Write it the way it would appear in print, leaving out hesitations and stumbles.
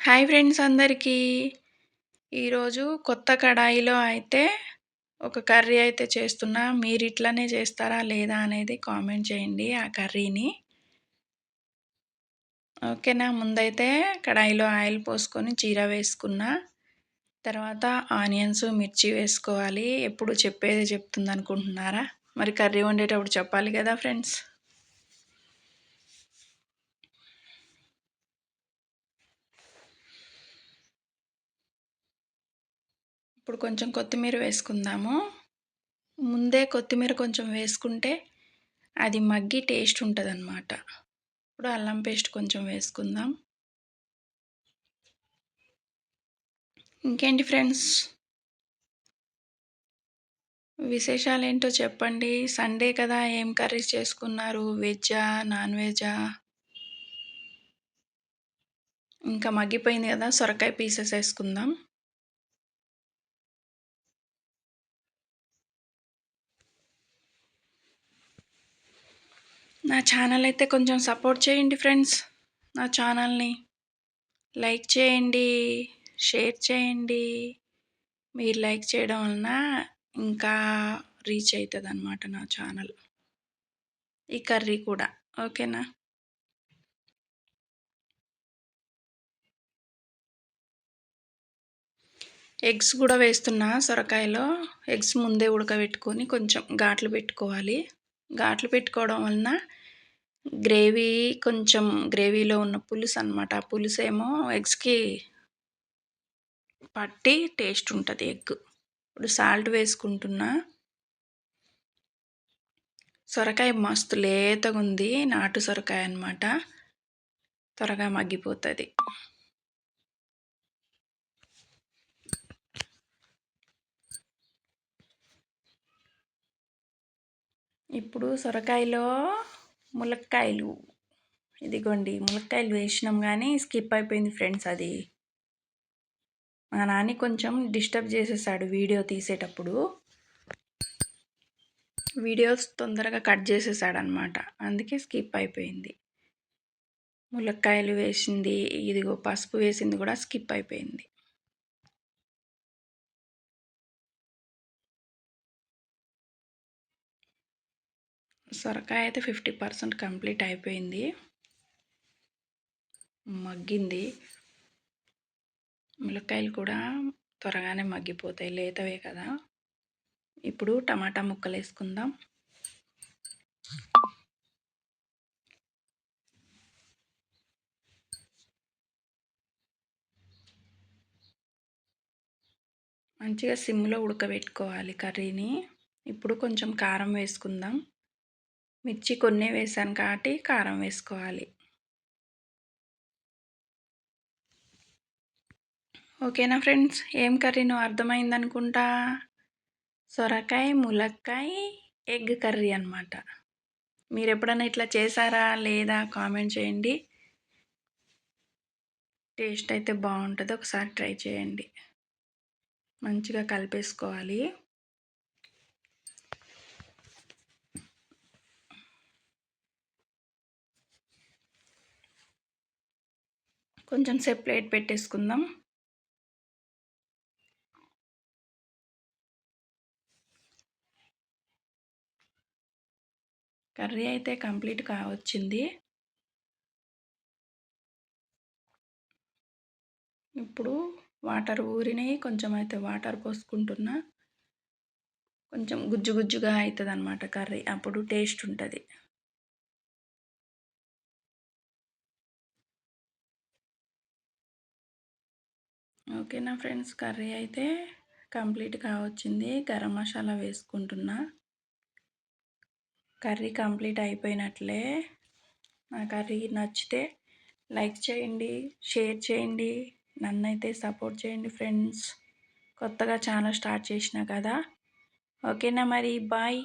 Hi friends అందరికీ. ఈరోజు కొత్త కడాయిలో అయితే ఒక కర్రీ అయితే చేస్తున్నా. మీరు ఇట్లనే చేస్తారా లేదా అనేది కామెంట్ చేయండి ఆ కర్రీని. ఓకేనా. ముందైతే కడాయిలో ఆయిల్ పోసుకొని జీరా వేసుకున్నా. తర్వాత ఆనియన్స్, మిర్చి వేసుకోవాలి. ఎప్పుడు చెప్పేదే చెప్తుందనుకుంటున్నారా? మరి కర్రీ వండేటప్పుడు చెప్పాలి కదా ఫ్రెండ్స్. ఇప్పుడు కొంచెం కొత్తిమీర వేసుకుందాము. ముందే కొత్తిమీర కొంచెం వేసుకుంటే అది మగ్గి టేస్ట్ ఉంటదనమాట. ఇప్పుడు అల్లం పేస్ట్ కొంచెం వేసుకుందాం. ఇంకేంటి ఫ్రెండ్స్ విశేషాలేంటో చెప్పండి. సండే కదా, ఏం కర్రీస్ చేసుకున్నారు? వెజ్జా, నాన్ వెజ్జా? ఇంకా మగ్గిపోయింది కదా, సొరకాయ పీసెస్ వేసుకుందాం. నా ఛానల్ అయితే కొంచెం సపోర్ట్ చేయండి ఫ్రెండ్స్. నా ఛానల్ని లైక్ చేయండి, షేర్ చేయండి. మీరు లైక్ చేయడం వలన ఇంకా రీచ్ అవుతుందన్నమాట నా ఛానల్. ఈ కర్రీ కూడా ఓకేనా. ఎగ్స్ కూడా వేస్తున్నా సొరకాయలో. ఎగ్స్ ముందే ఉడకబెట్టుకొని కొంచెం ఘాట్లు పెట్టుకోవాలి. ఘాట్లు పెట్టుకోవడం వలన గ్రేవీ, కొంచెం గ్రేవీలో ఉన్న పులుసు అనమాట. ఆ పులుసు ఏమో ఎగ్స్కి పట్టి టేస్ట్ ఉంటుంది ఎగ్. ఇప్పుడు సాల్ట్ వేసుకుంటున్నా. సొరకాయ మస్తు లేతగా ఉంది, నాటు సొరకాయ అనమాట. త్వరగా మగ్గిపోతుంది. ఇప్పుడు సొరకాయలో ములక్కాయలు, ఇదిగోండి ములక్కాయలు వేసినాం కానీ స్కిప్ అయిపోయింది ఫ్రెండ్స్. అది మా నాని కొంచెం డిస్టర్బ్ చేసేసాడు వీడియో తీసేటప్పుడు. వీడియోస్ తొందరగా కట్ చేసేసాడనమాట, అందుకే స్కిప్ అయిపోయింది. ములక్కాయలు వేసింది, ఇదిగో పసుపు వేసింది కూడా స్కిప్ అయిపోయింది. సొరకాయ అయితే 50% కంప్లీట్ అయిపోయింది, మగ్గింది. ములక్కాయలు కూడా త్వరగానే మగ్గిపోతాయి, లేతవే కదా. ఇప్పుడు టమాటా ముక్కలు వేసుకుందాం. మంచిగా సిమ్లో ఉడకబెట్టుకోవాలి కర్రీని. ఇప్పుడు కొంచెం కారం వేసుకుందాం. మిర్చి కొన్నే వేసాను కాబట్టి కారం వేసుకోవాలి. ఓకేనా ఫ్రెండ్స్, ఏం కర్రీనో అర్థమైందనుకుంటా. సొరకాయ, ములక్కాయ, ఎగ్ కర్రీ అనమాట. మీరు ఎప్పుడైనా ఇట్లా చేశారా లేదా కామెంట్ చేయండి. టేస్ట్ అయితే బాగుంటుంది, ఒకసారి ట్రై చేయండి. మంచిగా కలిపేసుకోవాలి. కొంచెం సేపు ప్లేట్ పెట్టేసుకుందాం. కర్రీ అయితే కంప్లీట్గా వచ్చింది. ఇప్పుడు వాటర్ ఊరినాయి, కొంచెం అయితే వాటర్ పోసుకుంటున్నా. కొంచెం గుజ్జు గుజ్జుగా అవుతుంది అనమాట కర్రీ, అప్పుడు టేస్ట్ ఉంటుంది. ఓకేనా ఫ్రెండ్స్, కర్రీ అయితే కంప్లీట్గా వచ్చింది. గరం మసాలా వేసుకుంటున్నా. కర్రీ కంప్లీట్ అయిపోయినట్లే. నా కర్రీ నచ్చితే లైక్ చేయండి, షేర్ చేయండి, నన్నైతే సపోర్ట్ చేయండి ఫ్రెండ్స్. కొత్తగా ఛానల్ స్టార్ట్ చేసిన కదా. ఓకేనా మరి, బాయ్.